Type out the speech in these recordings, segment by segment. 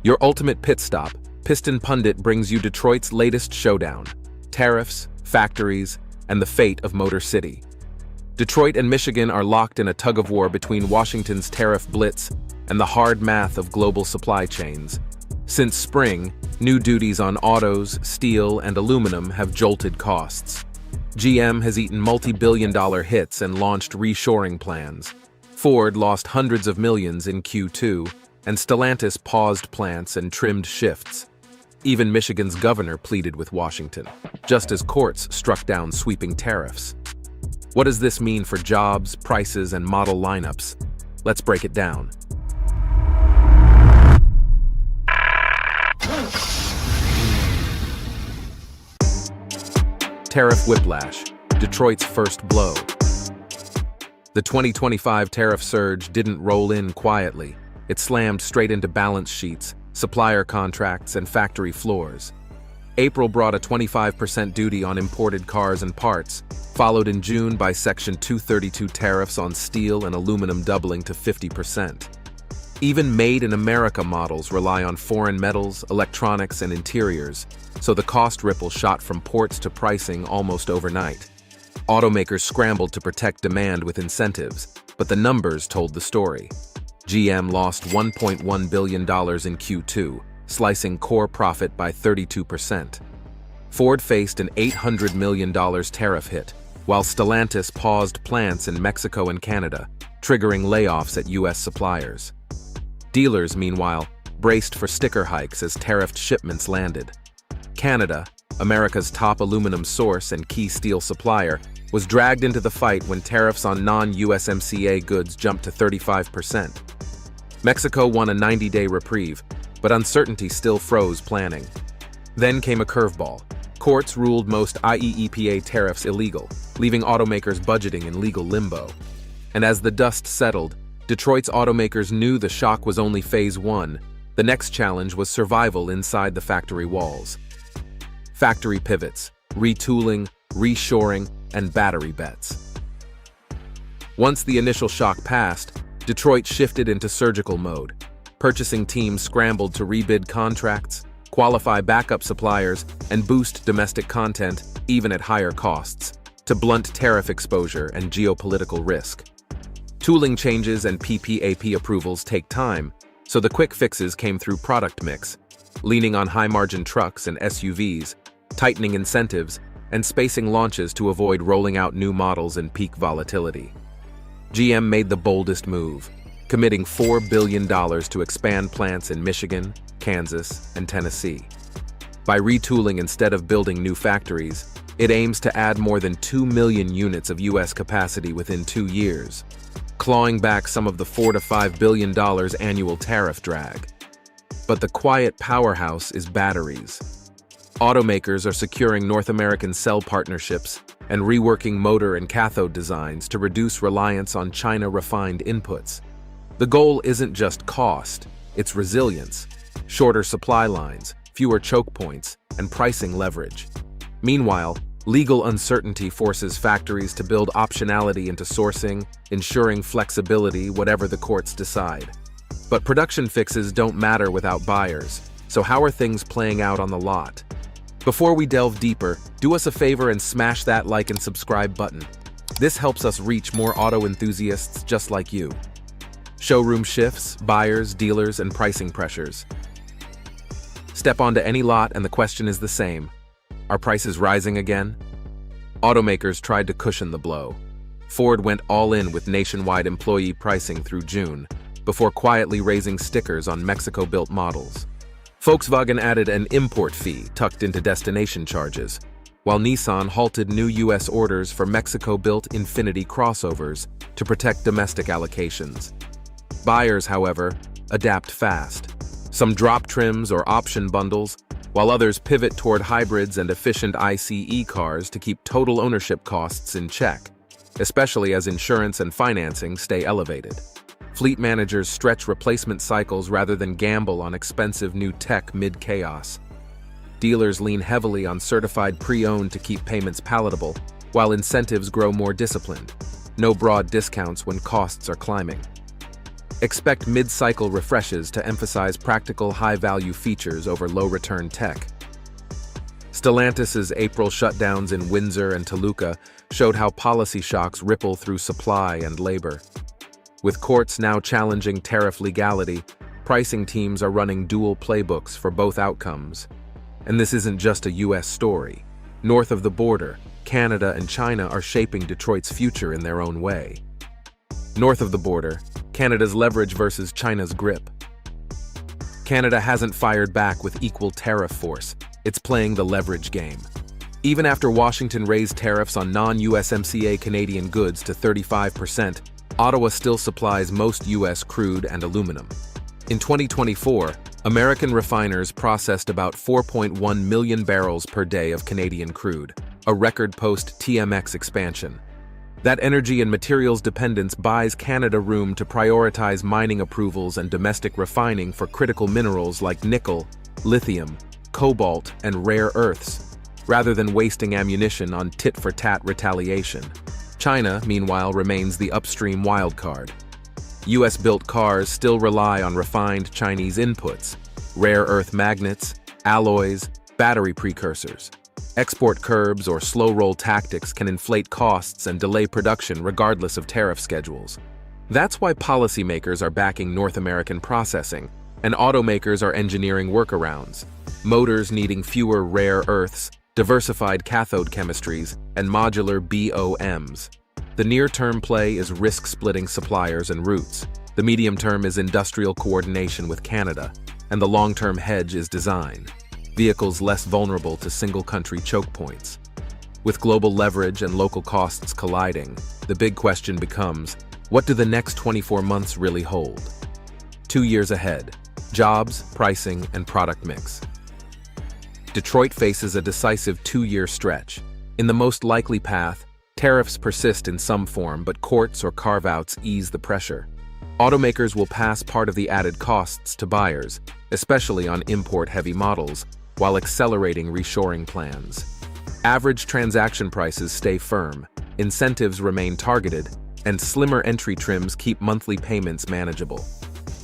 Your ultimate pit stop, Piston Pundit brings you Detroit's latest showdown: tariffs, factories, and the fate of Motor City. Detroit and Michigan are locked in a tug-of-war between Washington's tariff blitz and the hard math of global supply chains. Since spring, new duties on autos, steel, and aluminum have jolted costs. GM has eaten multi-billion-dollar hits and launched reshoring plans. Ford lost hundreds of millions in Q2, and Stellantis paused plants and trimmed shifts. Even Michigan's governor pleaded with Washington, just as courts struck down sweeping tariffs. What does this mean for jobs, prices, and model lineups? Let's break it down. Tariff Whiplash, Detroit's first blow. The 2025 tariff surge didn't roll in quietly. It slammed straight into balance sheets, supplier contracts, and factory floors. April brought a 25% duty on imported cars and parts, followed in June by Section 232 tariffs on steel and aluminum doubling to 50%. Even made-in-America models rely on foreign metals, electronics, and interiors, so the cost ripple shot from ports to pricing almost overnight. Automakers scrambled to protect demand with incentives, but the numbers told the story. GM lost $1.1 billion in Q2, slicing core profit by 32%. Ford faced an $800 million tariff hit, while Stellantis paused plants in Mexico and Canada, triggering layoffs at U.S. suppliers. Dealers, meanwhile, braced for sticker hikes as tariffed shipments landed. Canada, America's top aluminum source and key steel supplier, was dragged into the fight when tariffs on non-USMCA goods jumped to 35%. Mexico won a 90-day reprieve, but uncertainty still froze planning. Then came a curveball. Courts ruled most IEEPA tariffs illegal, leaving automakers budgeting in legal limbo. And as the dust settled, Detroit's automakers knew the shock was only phase one. The next challenge was survival inside the factory walls. Factory pivots, retooling, reshoring, and battery bets. Once the initial shock passed, Detroit shifted into surgical mode. Purchasing teams scrambled to rebid contracts, qualify backup suppliers, and boost domestic content, even at higher costs, to blunt tariff exposure and geopolitical risk. Tooling changes and PPAP approvals take time, so the quick fixes came through product mix, leaning on high-margin trucks and SUVs, tightening incentives, and spacing launches to avoid rolling out new models in peak volatility. GM made the boldest move, committing $4 billion to expand plants in Michigan, Kansas, and Tennessee. By retooling instead of building new factories, it aims to add more than 2 million units of U.S. capacity within 2 years, clawing back some of the $4 to $5 billion annual tariff drag. But the quiet powerhouse is batteries. Automakers are securing North American cell partnerships and reworking motor and cathode designs to reduce reliance on China-refined inputs. The goal isn't just cost, it's resilience, shorter supply lines, fewer choke points, and pricing leverage. Meanwhile, legal uncertainty forces factories to build optionality into sourcing, ensuring flexibility whatever the courts decide. But production fixes don't matter without buyers, so how are things playing out on the lot? Before we delve deeper, do us a favor and smash that like and subscribe button. This helps us reach more auto enthusiasts just like you. Showroom shifts, buyers, dealers, and pricing pressures. Step onto any lot and the question is the same. Are prices rising again? Automakers tried to cushion the blow. Ford went all in with nationwide employee pricing through June, before quietly raising stickers on Mexico-built models. Volkswagen added an import fee tucked into destination charges, while Nissan halted new U.S. orders for Mexico-built Infiniti crossovers to protect domestic allocations. Buyers, however, adapt fast. Some drop trims or option bundles, while others pivot toward hybrids and efficient ICE cars to keep total ownership costs in check, especially as insurance and financing stay elevated. Fleet managers stretch replacement cycles rather than gamble on expensive new tech mid-chaos. Dealers lean heavily on certified pre-owned to keep payments palatable, while incentives grow more disciplined. No broad discounts when costs are climbing. Expect mid-cycle refreshes to emphasize practical, high-value features over low-return tech. Stellantis's April shutdowns in Windsor and Toluca showed how policy shocks ripple through supply and labor. With courts now challenging tariff legality, pricing teams are running dual playbooks for both outcomes. And this isn't just a US story. North of the border, Canada and China are shaping Detroit's future in their own way. North of the border, Canada's leverage versus China's grip. Canada hasn't fired back with equal tariff force. It's playing the leverage game. Even after Washington raised tariffs on non-USMCA Canadian goods to 35%, Ottawa still supplies most US crude and aluminum. In 2024, American refiners processed about 4.1 million barrels per day of Canadian crude, a record post-TMX expansion. That energy and materials dependence buys Canada room to prioritize mining approvals and domestic refining for critical minerals like nickel, lithium, cobalt, and rare earths, rather than wasting ammunition on tit-for-tat retaliation. China, meanwhile, remains the upstream wildcard. US-built cars still rely on refined Chinese inputs, rare earth magnets, alloys, battery precursors. Export curbs or slow-roll tactics can inflate costs and delay production regardless of tariff schedules. That's why policymakers are backing North American processing, and automakers are engineering workarounds. Motors needing fewer rare earths, diversified cathode chemistries, and modular BOMs. The near-term play is risk-splitting suppliers and routes. The medium term is industrial coordination with Canada, and the long-term hedge is design. Vehicles less vulnerable to single-country choke points. With global leverage and local costs colliding, the big question becomes, what do the next 24 months really hold? 2 years ahead: jobs, pricing, and product mix. Detroit faces a decisive 2-year stretch. In the most likely path, tariffs persist in some form, but courts or carve-outs ease the pressure. Automakers will pass part of the added costs to buyers, especially on import-heavy models, while accelerating reshoring plans. Average transaction prices stay firm, incentives remain targeted, and slimmer entry trims keep monthly payments manageable.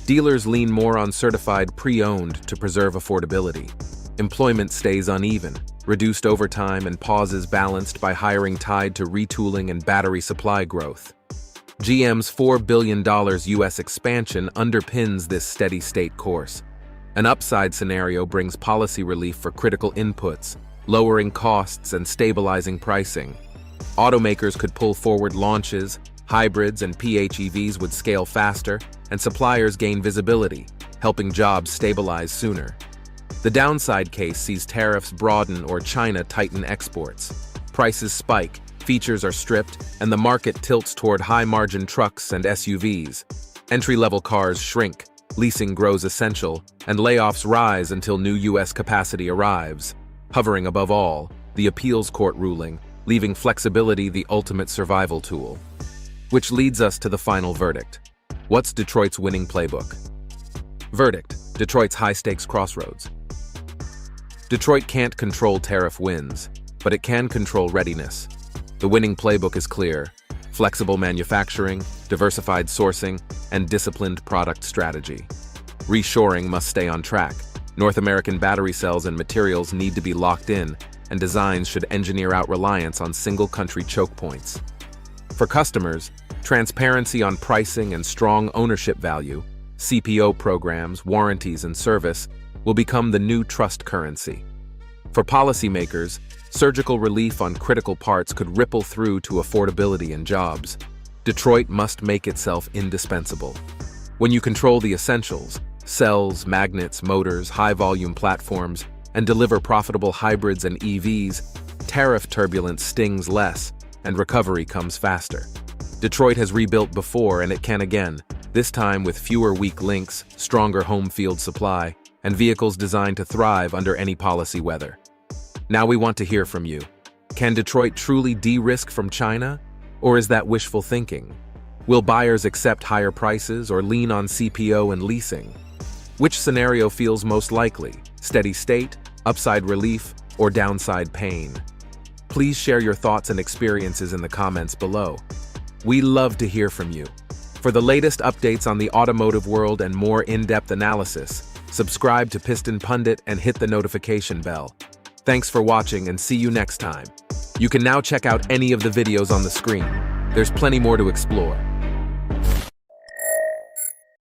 Dealers lean more on certified pre-owned to preserve affordability. Employment stays uneven, reduced overtime and pauses balanced by hiring tied to retooling and battery supply growth. GM's $4 billion US expansion underpins this steady-state course. An upside scenario brings policy relief for critical inputs, lowering costs and stabilizing pricing. Automakers could pull forward launches, hybrids and PHEVs would scale faster, and suppliers gain visibility, helping jobs stabilize sooner. The downside case sees tariffs broaden or China tighten exports. Prices spike, features are stripped, and the market tilts toward high-margin trucks and SUVs. Entry-level cars shrink, leasing grows essential, and layoffs rise until new US capacity arrives. Hovering above all, the appeals court ruling, leaving flexibility the ultimate survival tool. Which leads us to the final verdict. What's Detroit's winning playbook? Verdict: Detroit's high-stakes crossroads. Detroit can't control tariff wins, but it can control readiness. The winning playbook is clear: flexible manufacturing, diversified sourcing, and disciplined product strategy. Reshoring must stay on track. North American battery cells and materials need to be locked in, and designs should engineer out reliance on single-country choke points. For customers, transparency on pricing and strong ownership value, CPO programs, warranties, and service will become the new trust currency. For policymakers, surgical relief on critical parts could ripple through to affordability and jobs. Detroit must make itself indispensable. When you control the essentials, cells, magnets, motors, high-volume platforms, and deliver profitable hybrids and EVs, tariff turbulence stings less, and recovery comes faster. Detroit has rebuilt before, and it can again, this time with fewer weak links, stronger home field supply, and vehicles designed to thrive under any policy weather. Now we want to hear from you. Can Detroit truly de-risk from China? Or is that wishful thinking? Will buyers accept higher prices or lean on CPO and leasing? Which scenario feels most likely? Steady state, upside relief, or downside pain? Please share your thoughts and experiences in the comments below. We love to hear from you. For the latest updates on the automotive world and more in-depth analysis, subscribe to Piston Pundit and hit the notification bell. Thanks for watching and see you next time. You can now check out any of the videos on the screen. There's plenty more to explore.